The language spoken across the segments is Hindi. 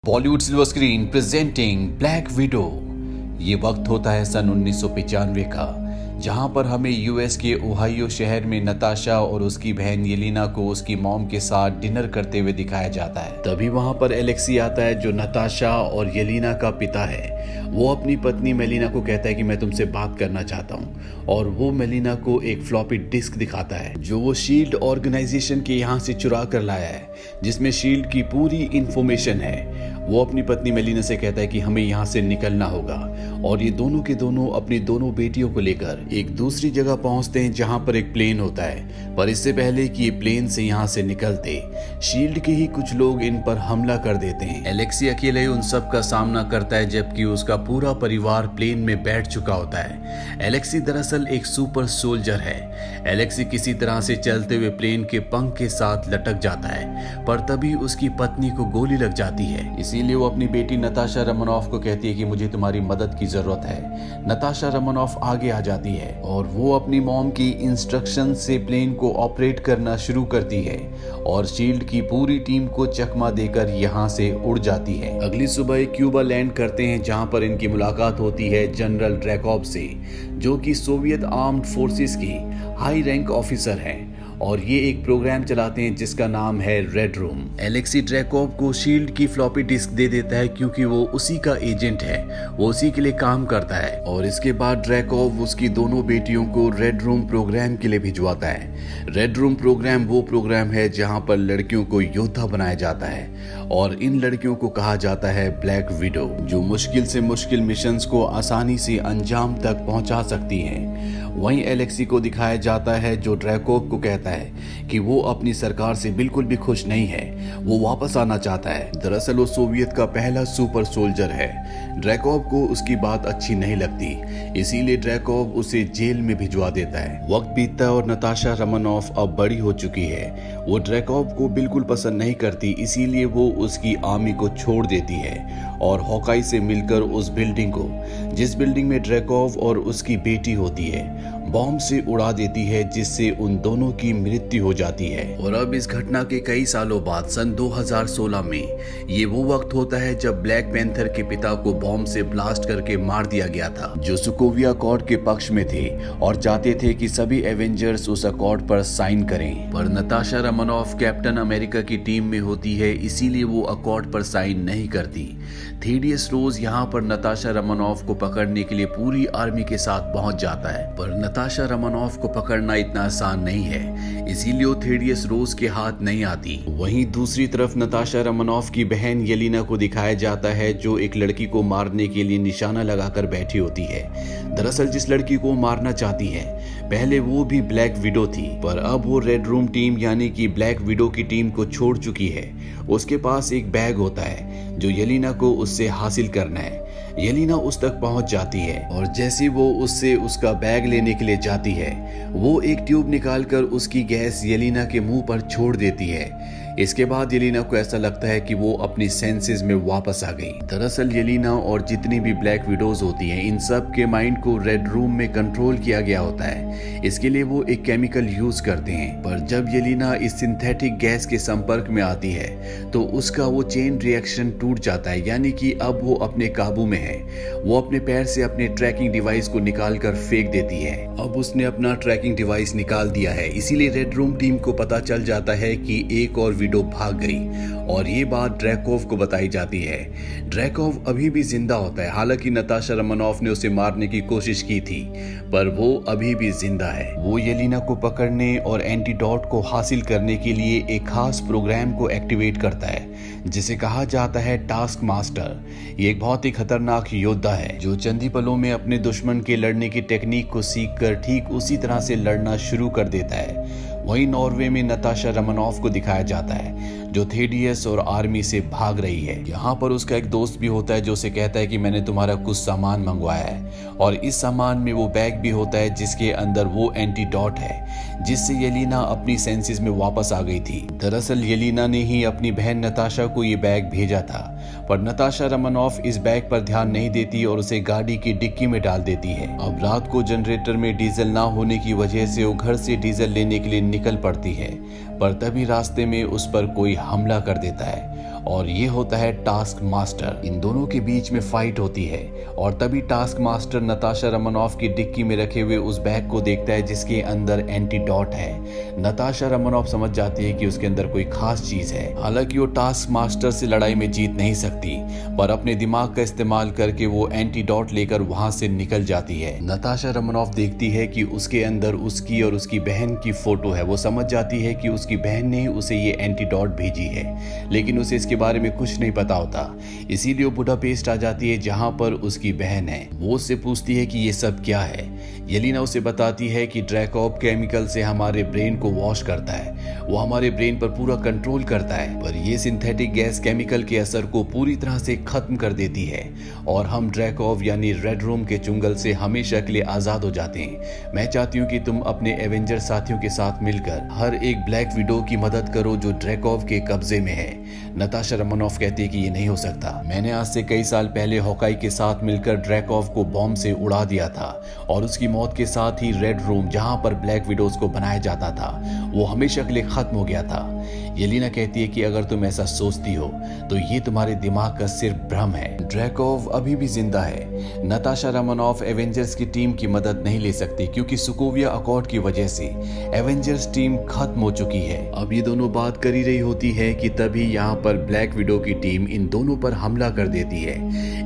Bollywood silver screen presenting black window. ये वक्त होता है सन 1995 का, जहां पर हमें यूएस के ओहायो शहर में नताशा और उसकी बहन येलिना को उसकी मॉम के साथ डिनर करते हुए दिखाया जाता है। तभी वहां पर एलेक्सी आता है जो नताशा और येलिना का पिता है। वो अपनी पत्नी मेलिना को कहता है कि मैं तुमसे बात करना चाहता हूँ, और वो मेलिना को एक फ्लॉपी डिस्क दिखाता है जो वो शील्ड ऑर्गेनाइजेशन के यहाँ से चुरा कर लाया है, जिसमें शील्ड की पूरी इंफॉर्मेशन है। वो अपनी पत्नी मेलिना से कहता है कि हमें यहाँ से निकलना होगा, और ये दोनों के दोनों अपनी दोनों बेटियों को लेकर एक दूसरी जगह पहुंचते हैं जहां पर एक प्लेन होता है। पर इससे पहले कि ये प्लेन से यहाँ से निकलते, शील्ड के ही कुछ लोग इन पर हमला कर देते हैं। एलेक्सी अकेले उन सब का सामना करता है, जबकि उसका पूरा परिवार प्लेन में बैठ चुका होता है। एलेक्सी दरअसल एक सुपर सोल्जर है। एलेक्सी किसी तरह से चलते हुए प्लेन के पंख के साथ लटक जाता है, पर तभी उसकी पत्नी को गोली लग जाती है। इसीलिए वो अपनी बेटी नताशा रोमानोफ को कहती है कि मुझे तुम्हारी मदद की जरूरत है। नताशा रोमानोफ आगे आ जाती है और वो अपनी मॉम की इंस्ट्रक्शन से प्लेन को ऑपरेट करना शुरू करती है, और शील्ड की पूरी टीम को चकमा देकर यहाँ से उड़ जाती है। अगली सुबह क्यूबा लैंड करते हैं, जहाँ पर इनकी मुलाकात होती है जनरल ड्रैकॉव से, जो कि सोवियत आर्म्ड फोर्सेस की हाई रैंक ऑफिसर हैं, और ये एक प्रोग्राम चलाते हैं जिसका नाम है रेड रूम। एलेक्सी ड्रैकॉव को शील्ड की फ्लॉपी डिस्क दे देता है, क्योंकि वो उसी का एजेंट है, वो उसी के लिए काम करता है। और इसके बाद ड्रैकॉव उसकी दोनों बेटियों को रेड रूम प्रोग्राम के लिए भिजवाता है। रेड रूम प्रोग्राम वो प्रोग्राम है जहां पर लड़कियों को योद्धा बनाया जाता है, और इन लड़कियों को कहा जाता है ब्लैक विडो, जो मुश्किल से मुश्किल मिशंस को आसानी से अंजाम तक पहुंचा सकती हैं। वहीं एलेक्सी को दिखाया जाता है जो ड्रैकॉव को कहता है कि वो अपनी सरकार से बिल्कुल भी खुश नहीं है, वो वापस आना चाहता है। दरअसल वो सोवियत का पहला सुपर सोल्जर है। ड्रैकॉव को उसकी बात अच्छी नहीं लगती, इसीलिए ड्रैकॉव उसे जेल में भिजवा देता है। वक्त बीतता है और नताशा रोमानोफ अब बड़ी हो चुकी है। वो ड्रैकॉव को बिल्कुल पसंद नहीं करती, इसीलिए वो उसकी आर्मी को छोड़ देती है और हॉकाई से मिलकर उस बिल्डिंग को, जिस बिल्डिंग में ड्रैकॉव और उसकी बेटी होती है, बॉम्ब से उड़ा देती है, जिससे उन दोनों की मृत्यु हो जाती है। और अब इस घटना के कई सालों बाद सन 2016 में ये वो वक्त होता है जब ब्लैक पैंथर के पिता को बॉम्ब से ब्लास्ट करके मार दिया गया था, जो सोकोविया अकॉर्ड के पक्ष में थे और चाहते थे कि सभी एवेंजर्स उस अकॉर्ड पर साइन करें। पर नताशा रोमानोफ कैप्टन अमेरिका की टीम में होती है, इसीलिए वो अकॉर्ड पर साइन नहीं करती। थेडियस रोज यहाँ पर नताशा रोमानोफ को पकड़ने के लिए पूरी आर्मी के साथ पहुंच जाता है, पर नताशा रोमानोफ को पकड़ना इतना आसान नहीं है, इसीलिए वो थेडियस रोज के हाथ नहीं आती। वहीं दूसरी तरफ नताशा रोमानोफ की बहन येलिना को दिखाया जाता है, जो एक लड़की को मारने के लिए निशाना लगाकर बैठी होती है। दरअसल जिस लड़की को मारना चाहती है, पहले वो भी ब्लैक विडो थी, पर अब वो रेड रूम टीम यानी कि ब्लैक विडो की टीम को छोड़ चुकी है। उसके पास एक बैग होता है जो येलिना को उससे हासिल करना है। येलिना उस तक पहुंच जाती है, और जैसे वो उससे उसका बैग लेने के लिए जाती है, वो एक ट्यूब निकालकर उसकी गैस येलिना के मुंह पर छोड़ देती है। इसके बाद येलिना को ऐसा लगता है कि वो अपनी सेंसेस में वापस आ गई। दरअसल येलिना और जितनी भी ब्लैक विडोज होती हैं, इन सब के माइंड को रेड रूम में कंट्रोल किया गया होता है। इसके लिए वो एक केमिकल यूज करते हैं, पर जब येलिना इस सिंथेटिक गैस के संपर्क में आती है तो उसका वो चेन रिएक्शन टूट जाता है, यानी कि अब वो अपने काबू में है। वो अपने पैर से अपने ट्रैकिंग डिवाइस को निकाल कर फेंक देती है। अब उसने अपना ट्रैकिंग डिवाइस निकाल दिया है, इसीलिए रेड रूम टीम को पता चल जाता है कि एक और विडो भाग गई, और ये बात ड्रैकॉव को बताई जाती है। ड्रैकॉव अभी भी जिंदा होता है, हालांकि नताशा रोमानोफ ने उसे मारने की कोशिश की थी, पर वो अभी भी जिंदा है। वो येलिना को पकड़ने और एंटीडोट को हासिल करने के लिए एक खास प्रोग्राम को एक्टिवेट करता है, जिसे कहा जाता है टास्क मास्टर। ये एक बहुत ही खतरनाक योद्धा है, जो चंद ही पलों में अपने दुश्मन के लड़ने की टेक्निक को सीखकर ठीक उसी तरह से लड़ना शुरू कर देता है। वहीं नॉर्वे में नताशा रोमानोफ को दिखाया जाता है, जो थेडियस और आर्मी से भाग रही है। यहाँ पर उसका एक दोस्त भी होता है जो उसे कहता है कि मैंने तुम्हारा कुछ सामान मंगवाया है, और इस सामान में वो बैग भी होता है जिसके अंदर वो एंटीडोट है, जिससे येलिना अपनी सेंसेस में वापस आ गई थी। दरअसल येलिना ने ही अपनी बहन नताशा को ये बैग भेजा था, पर नताशा रोमानोफ इस बैग पर ध्यान नहीं देती और उसे गाड़ी की डिक्की में डाल देती है। अब रात को जनरेटर में डीजल ना होने की वजह से वो घर से डीजल लेने के लिए निकल पड़ती है, पर तभी रास्ते में उस पर कोई हमला कर देता है और ये होता है टास्क मास्टर। इन दोनों के बीच में फाइट होती है और तभी टास्क मास्टर नताशा रोमानोफ की डिक्की में रखे हुए उस बैग को देखता है जिसके अंदर एंटीडोट है। नताशा रोमानोफ समझ जाती है कि उसके अंदर कोई खास चीज है। हालांकि वो टास्क मास्टर से लड़ाई में जीत नहीं सकती, पर अपने दिमाग का इस्तेमाल करके वो एंटीडोट लेकर वहां से निकल जाती है। नताशा रोमानोफ देखती है कि उसके अंदर उसकी और उसकी बहन की फोटो है। वो समझ जाती है कि उसकी बहन ने उसे ये एंटीडोट भेजी है, लेकिन उसे इसके बारे में कुछ नहीं पता होता। इसीलिए वो बुडापेस्ट आ जाती है जहां पर उसकी बहन है। वो उससे पूछती है कि ये सब क्या है। येलिना उसे बताती है कि ड्रैकोव केमिकल से हमारे ब्रेन को वॉश करता है, वो हमारे ब्रेन पर पूरा कंट्रोल करता है, पर ये सिंथेटिक गैस केमिकल के असर को पूरी तरह से खत्म कर देती है और हम ड्रैकोव यानी रेड रूम के चुंगल से हमेशा के लिए आजाद हो जाते हैं। मैं चाहती हूँ कि तुम अपने एवेंजर साथियों के साथ मिलकर हर एक ब्लैक विडो की मदद करो जो ड्रैकोव के कब्जे में है। नताशा रोमानोफ कहती है कि ये नहीं हो सकता। मैंने आज से कई साल पहले हॉकाई के साथ मिलकर ड्रैकोव को बॉम्ब से उड़ा दिया था और उसकी मौत के साथ ही रेड रूम जहां पर ब्लैक विडोज को बनाया जाता था वो हमेशा के लिए खत्म हो गया था। येलिना कहती है कि अगर तुम ऐसा सोचती हो तो ये तुम्हारे दिमाग का सिर्फ भ्रम है। ड्रैकोव अभी भी जिंदा है। नताशा रोमानोफ एवेंजर्स की टीम की मदद नहीं ले सकती क्योंकि सोकोविया अकॉर्ड की वजह से एवेंजर्स टीम खत्म हो चुकी है। अब ये दोनों बात कर ही रही होती है कि तभी यहाँ पर ब्लैक विडो की टीम इन दोनों पर हमला कर देती है।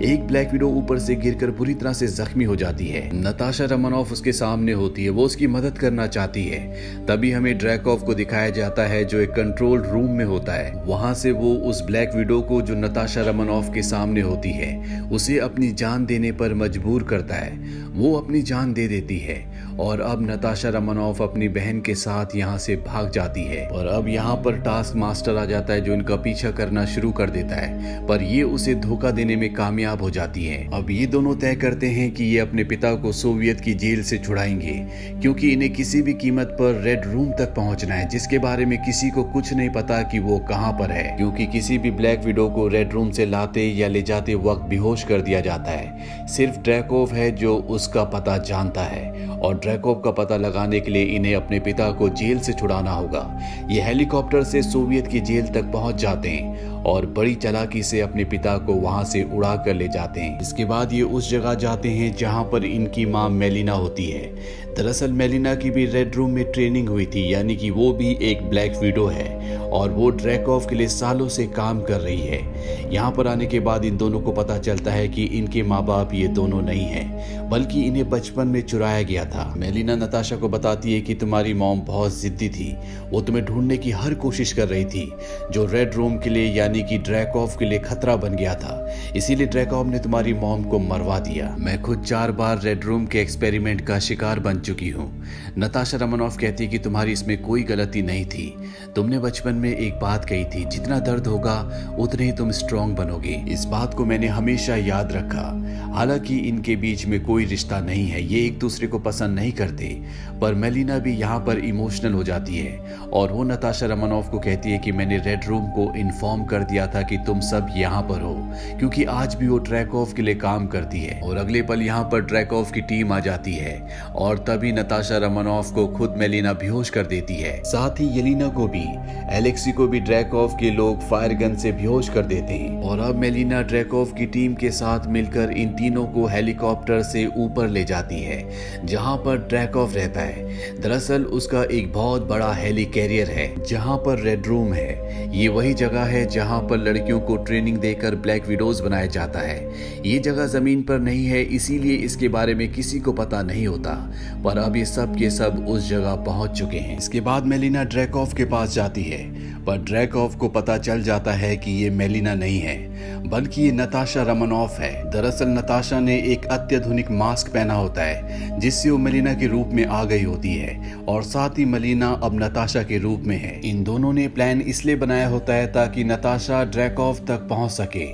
एक ब्लैक विडो ऊपर से गिरकर बुरी तरह से जख्मी हो जाती है। नताशा रोमानोफ उसके सामने होती है, वो उसकी मदद करना चाहती है। तभी हमें ड्रैकोव को दिखाया जाता है जो एक कंट्रोल रूम में होता है। वहां से वो उस ब्लैक विडो को जो नताशा रोमानोफ के सामने होती है उसे अपनी जान देने पर मजबूर करता है। वो अपनी जान दे देती है और अब नताशा रोमानोफ अपनी बहन के साथ यहाँ से भाग जाती है। और अब यहाँ पर टास्क मास्टर आ जाता है जो इनका पीछा करना शुरू कर देता है, पर ये उसे धोखा देने में कामयाब हो जाती है। अब ये दोनों तय करते हैं कि ये अपने पिता को सोवियत की जेल से छुड़ाएंगे क्योंकि इन्हें किसी भी कीमत पर रेड रूम तक पहुंचना है जिसके बारे में किसी को कुछ नहीं पता कि वो कहां पर है, क्योंकि किसी भी ब्लैक विडो को रेड रूम से लाते या ले जाते वक्त बेहोश कर दिया जाता है। सिर्फ ड्रैकोव है जो उसका पता जानता है और ड्रैकोव का पता लगाने के लिए इन्हें अपने पिता को जेल से छुड़ाना होगा। ये हेलीकॉप्टर से सोवियत की जेल तक पहुंच जाते हैं और बड़ी चालाकी से अपने पिता को वहां से उड़ा कर ले जाते हैं। इसके बाद ये उस जगह जाते हैं जहां पर इनकी मां मेलिना होती है। दरअसल मेलिना की भी रेड रूम में ट्रेनिंग हुई थी, यानी कि वो भी एक ब्लैक विडो है और वो ड्रैकोव के लिए सालों से काम कर रही है। यहाँ पर आने के बाद इन दोनों को पता चलता है कि इनके माँ बाप ये दोनों नहीं हैं, बल्कि इन्हें बचपन में चुराया गया था। मेलिना नताशा को बताती है कि तुम्हारी मॉम बहुत जिद्दी थी, वो तुम्हें ढूंढने की हर कोशिश कर रही थी जो रेड रूम के लिए यानी कि ड्रैकोव के लिए खतरा बन गया था, इसीलिए ड्रैकोव ने तुम्हारी मॉम को मरवा दिया। मैं खुद 4 बार रेड रूम के एक्सपेरिमेंट का शिकार बन चुकी हूँ। नताशा रोमानोफ कहती है कि तुम्हारी इसमें कोई गलती नहीं थी। तुमने बचपन में एक बात कही थी, जितना दर्द होगा उतने ही तुम स्ट्रांग बनोगे। इस बात को मैंने हमेशा याद रखा। हालांकि इनके बीच में कोई रिश्ता नहीं है, ये एक दूसरे को पसंद नहीं करते, पर मेलिना भी यहाँ पर इमोशनल हो जाती है और वो नताशा रोमानोफ को कहती है कि मैंने रेड रूम को इन्फॉर्म कर दिया था कि तुम सब यहाँ पर हो, क्योंकि आज भी वो ड्रैकोव के लिए काम करती है। और अगले पल यहाँ पर ड्रैकोव की टीम आ जाती है और तभी नताशा रोमानोफ को खुद मेलिना बेहोश कर देती है। साथ ही येलिना को भी, एलेक्सी को भी ड्रैकोव के लोग फायर गन से बेहोश कर देते हैं। और अब मेलिना ड्रैकोव की टीम के साथ मिलकर इन तीनों को हेलीकॉप्टर से ऊपर ले जाती है जहां पर ड्रैकोव रहता है। दरअसल उसका एक बहुत बड़ा हेली कैरियर है जहां पर रेड रूम है। ये वही जगह है जहां पर लड़कियों को ट्रेनिंग देकर ब्लैक विडोज बनाया जाता है। ये जगह जमीन पर नहीं है, इसीलिए इसके बारे में किसी को पता नहीं होता, पर अब ये सब के सब उस जगह पहुंच चुके हैं। इसके बाद मेलिना ड्रैकोव के पास जाती है, पर ड्रैकोव को पता चल जाता है कि ये मेलिना नहीं है बल्कि ये नताशा रोमानोफ है। दरअसल नताशा ने एक अत्याधुनिक मास्क पहना होता है जिससे वो मेलिना के रूप में आ गई होती है और साथ ही मेलिना अब नताशा के रूप में है। इन दोनों ने प्लान इसलिए बनाया होता है ताकि नताशा ड्रैकोव तक पहुंच सके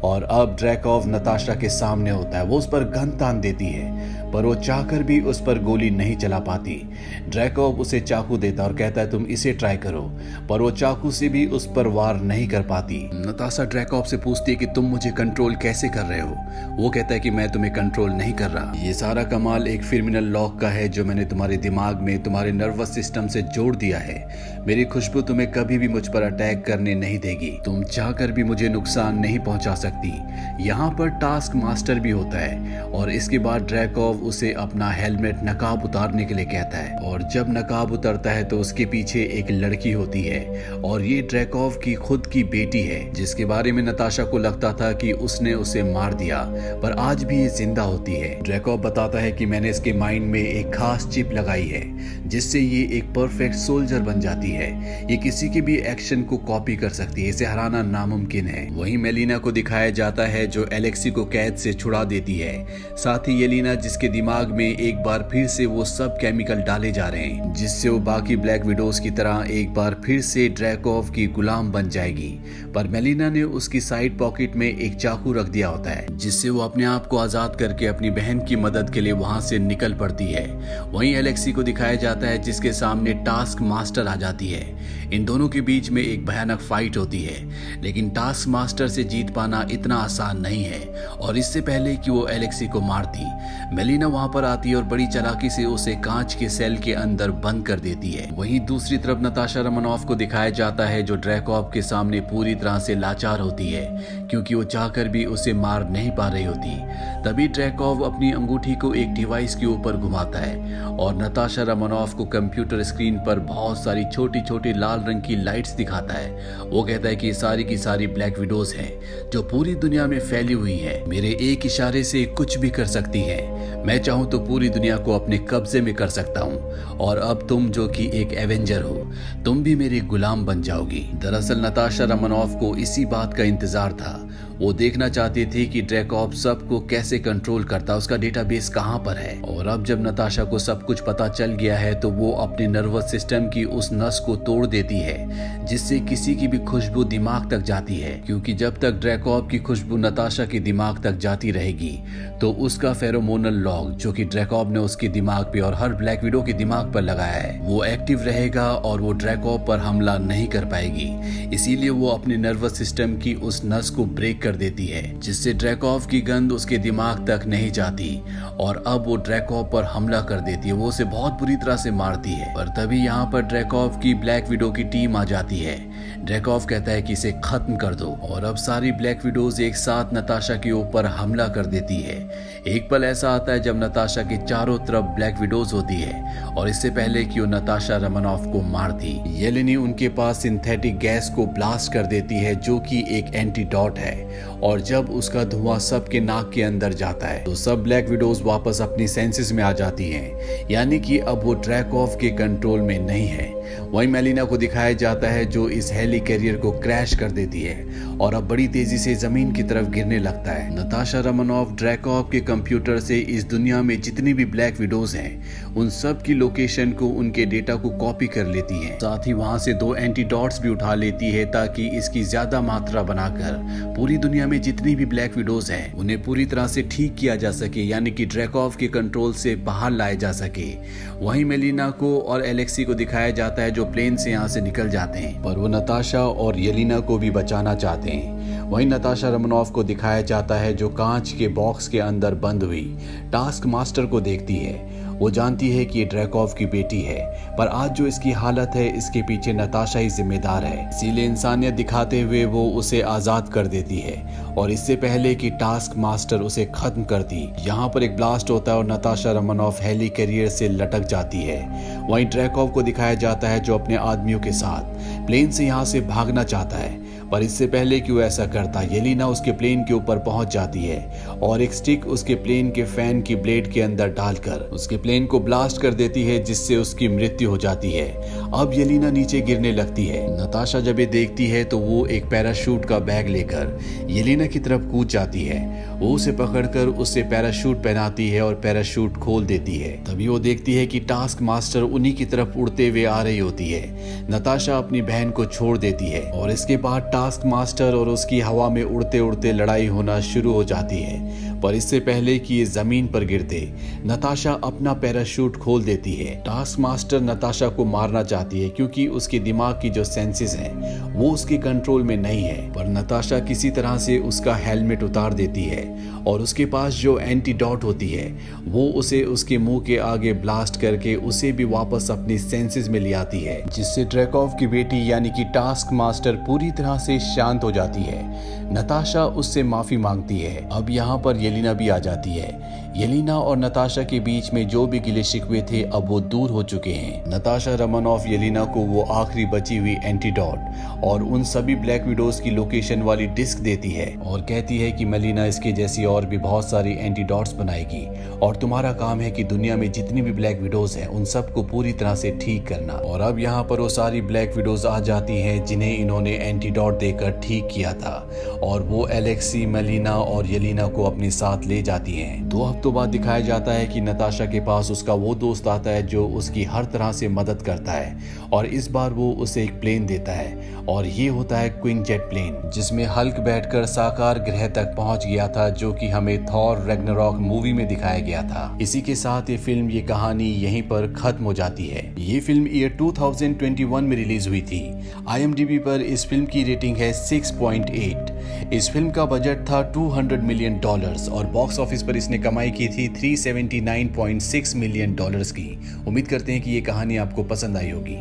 और अब ड्रैकोव नताशा के सामने होता है। वो उस पर गन तान देती है पर वो चाहकर भी उस पर गोली नहीं चला पाती। ड्रैकोव उसे चाकू देता और कहता है तुम इसे ट्राई करो, पर वो चाकू चाकू से भी उस पर वार नहीं कर पाती। नताशा ड्रैकॉव से पूछती है कि तुम मुझे कंट्रोल कैसे कर रहे हो। वो कहता है कि मैं तुम्हें कंट्रोल नहीं कर रहा, ये सारा कमाल एक फिर्मिनल लॉक का है जो मैंने तुम्हारे दिमाग में तुम्हारे नर्वस सिस्टम से जोड़ दिया है। मेरी खुशबू तुम्हें कभी भी मुझ पर अटैक करने नहीं देगी, तुम चाहकर भी मुझे नुकसान नहीं पहुंचा सकती। यहाँ पर टास्क मास्टर भी होता है और इसके बाद ड्रैकॉव उसे अपना हेलमेट नकाब उतारने के लिए कहता है और जब नकाब उतरता है तो उसके पीछे एक लड़की होती है और ये ड्रैकॉव की खुद की बेटी है जिसके बारे में नताशा को लगता था कि उसने उसे मार दिया, पर आज भी ये जिंदा होती है। ड्रैकॉव बताता है कि मैंने इसके माइंड में एक खास चिप लगाई है जिससे ये एक परफेक्ट सोल्जर बन जाती है। ये किसी के भी एक्शन को कॉपी कर सकती है, इसे हराना नामुमकिन है। वहीं मेलिना को दिखाया जाता है जो एलेक्सी को कैद से छुड़ा देती है, साथ ही येलिना जिसके दिमाग में एक बार फिर से वो सब केमिकल डाले जा रहे हैं जिससे वो बाकी ब्लैक विडोज की तरह एक बार फिर से ड्रैकॉव की गुलाम बन जाएगी। पर मेलिना ने उसकी साइड पॉकेट में एक चाकू रख दिया होता है जिससे वो अपने आप को आजाद करके अपनी बहन की मदद के लिए वहां से निकल पड़ती है। वहीं एलेक्सी को दिखाया जाता है जिसके सामने टास्क मास्टर आ जाती है। इन दोनों के बीच में एक भयानक फाइट होती है, लेकिन टास्क मास्टर से जीत पाना इतना आसान नहीं है और इससे पहले कि वो एलेक्सी को मारती, मेलिना वहां पर आती है और बड़ी चालाकी से उसे कांच के सेल के अंदर बंद कर देती है। वहीं दूसरी तरफ नताशा रोमानोफ को दिखाया जाता है जो ड्रैकॉव के सामने पूरी तरह से लाचार होती है क्योंकि वो चाहकर भी उसे मार नहीं पा रही होती। तभी ड्रैकॉव अपनी अंगूठी को एक डिवाइस के ऊपर घुमाता है और नताशा रोमानोफ को कंप्यूटर स्क्रीन पर बहुत सारी छोटी छोटी लाल रंग की लाइट्स दिखाता है। वो कहता है कि सारी की सारी ब्लैक विडोज हैं जो पूरी दुनिया में फैली हुई है, मेरे एक इशारे से कुछ भी कर सकती है। मैं चाहूं तो पूरी दुनिया को अपने कब्जे में कर सकता हूं और अब तुम जो कि एक एवेंजर हो, तुम भी मेरी गुलाम बन जाओगी। दरअसल नताशा रोमानोफ को इसी बात का इंतजार था। वो देखना चाहती थी कि ड्रैकॉव सबको कैसे कंट्रोल करता, उसका डेटाबेस कहां पर है। और अब जब नताशा को सब कुछ पता चल गया है तो वो अपने नर्वस सिस्टम की उस नस को तोड़ देती है जिससे किसी की भी खुशबू दिमाग तक जाती है, क्योंकि जब तक ड्रैकॉव की खुशबू नताशा के दिमाग तक जाती रहेगी तो उसका फेरोमोनल लॉक जो कि ड्रैकॉव ने उसके दिमाग पे और हर ब्लैक विडो के दिमाग पर लगाया है वो एक्टिव रहेगा और वो ड्रैकॉव पर हमला नहीं कर पाएगी। इसीलिए वो अपने नर्वस सिस्टम की उस नस को ब्रेक कर देती है जिससे ड्रैकॉव की गंध उसके दिमाग तक नहीं जाती और अब वो ड्रैकॉव पर हमला कर देती है। वो उसे बहुत बुरी तरह से मारती है, पर तभी यहाँ पर ड्रैकॉव की ब्लैक विडो की टीम आ जाती है। ड्रैकॉव कहता है कि इसे खत्म कर दो और अब सारी ब्लैक विडोज एक साथ नताशा के ऊपर हमला कर देती है। एक पल ऐसा आता है जब नताशा के चारों तरफ ब्लैक विडोज होती है और इससे पहले कि वो नताशा रोमानोफ को मारती, येलेनी उनके पास सिंथेटिक गैस को ब्लास्ट कर देती है जो कि एक एंटीडोट है और जब उसका धुआं सबके नाक के अंदर जाता है तो सब ब्लैक विडोज वापस अपनी सेंसेस में आ जाती हैं, यानी कि अब वो ड्रैकॉव के कंट्रोल में नहीं है। वहीं मेलिना को दिखाया जाता है जो इस हेली कैरियर को क्रैश कर देती है और अब बड़ी तेजी से जमीन की तरफ गिरने लगता है। नताशा रोमानोफ ड्रैकॉव के कंप्यूटर से इस दुनिया में जितनी भी ब्लैक विडोज हैं उन सब की लोकेशन को, उनके डेटा को कॉपी कर लेती है। साथ ही वहां से 2 एंटीडोट्स भी उठा लेती है ताकि इसकी ज्यादा मात्रा बनाकर पूरी दुनिया में जितनी भी ब्लैक विडोज हैं उन्हें पूरी तरह से ठीक किया जा सके, यानी कि ड्रैकॉव के कंट्रोल से बाहर लाए जा सके। वहीं मेलिना को और एलेक्सी को दिखाया जाता है जो प्लेन से यहाँ से निकल जाते हैं, पर वो नताशा और येलिना को भी बचाना चाहते हैं। वहीं नताशा रोमानोफ को दिखाया जाता है जो कांच के बॉक्स के अंदर बंद हुई टास्क मास्टर को देखती है। वो जानती है कि ये ड्रैकॉव की बेटी है, पर आज जो इसकी हालत है इसके पीछे नताशा ही जिम्मेदार है। इसीलिए इंसानियत दिखाते हुए वो उसे आजाद कर देती है और इससे पहले कि टास्क मास्टर उसे खत्म करती, यहाँ पर एक ब्लास्ट होता है और नताशा रोमानोफ हेली कैरियर से लटक जाती है। वहीं ड्रैकॉव को दिखाया जाता है जो अपने आदमियों के साथ प्लेन से यहाँ से भागना चाहता है, पर इससे पहले कि वो ऐसा करता येलिना उसके प्लेन के ऊपर पहुंच जाती है और एक स्टिक उसके प्लेन के फैन की ब्लेड के अंदर डालकर उसके प्लेन को ब्लास्ट कर देती है जिससे उसकी मृत्यु हो जाती है। अब येलिना नीचे गिरने लगती है। नताशा जब ये देखती है तो वो एक पैराशूट का बैग लेकर येलिना की तरफ कूद जाती है। वो उसे पकड़कर उससे पैराशूट पहनाती है और पैराशूट खोल देती है। तभी वो देखती है कि टास्क मास्टर उन्हीं की तरफ उड़ते हुए आ रही होती है। नताशा अपनी बहन को छोड़ देती है और इसके बाद टास्क मास्टर और उसकी हवा में उड़ते उड़ते लड़ाई होना शुरू हो जाती है। पर इससे पहले कि ये जमीन पर गिरते, नताशा अपना पैराशूट खोल देती है। टास्क मास्टर नताशा को मारना चाहती है क्योंकि उसके दिमाग की जो सेंसेस हैं वो उसके कंट्रोल में नहीं है, पर नताशा किसी तरह से उसका हेलमेट उतार देती है और उसके पास जो एंटीडोट होती है वो उसे उसके मुंह के आगे ब्लास्ट करके उसे भी वापस अपनी सेंसेस में ले आती है, जिससे ड्रैकोव की बेटी यानी कि टास्क मास्टर पूरी तरह से शांत हो जाती है। नताशा उससे माफी मांगती है। अब यहाँ पर येलिना भी आ जाती है। येलिना और नताशा के बीच में जो भी गिले शिकवे थे अब वो दूर हो चुके हैं। नताशा रोमानोफ येलिना को वो आखिरी बची हुई एंटीडोट और उन सभी ब्लैक विडोज की लोकेशन वाली डिस्क देती है और कहती है कि मेलिना इसके जैसी और भी बहुत सारी एंटीडोट्स बनाएगी और तुम्हारा काम है कि दुनिया में जितनी भी ब्लैक विडोज हैं उन सबको पूरी तरह से ठीक करना। और अब यहाँ पर वो सारी ब्लैक विडोज आ जाती हैं जिन्हें इन्होंने एंटीडोट देकर ठीक किया था और वो एलेक्सी, मेलिना और येलिना को अपने साथ ले जाती हैं। 2 हफ्तों बाद दिखाया जाता है कि नताशा के पास उसका वो दोस्त आता है जो उसकी हर तरह से मदद करता है और इस बार वो उसे एक प्लेन देता है और ये होता है क्वीन जेट प्लेन, जिसमें हल्क बैठकर साकार ग्रह तक पहुंच गया था, जो कि हमें थॉर रैग्नारॉक मूवी में दिखाया गया था। इसी के साथ ये कहानी यहीं पर खत्म हो जाती है। ये फिल्म ईयर 2021 में रिलीज हुई थी। IMDb पर इस फिल्म की रेटिंग है 6.8। इस फिल्म का बजट था $200 मिलियन और बॉक्स ऑफिस पर इसने कमाई की थी $379.6 मिलियन की। उम्मीद करते हैं कि ये कहानी आपको पसंद आई होगी।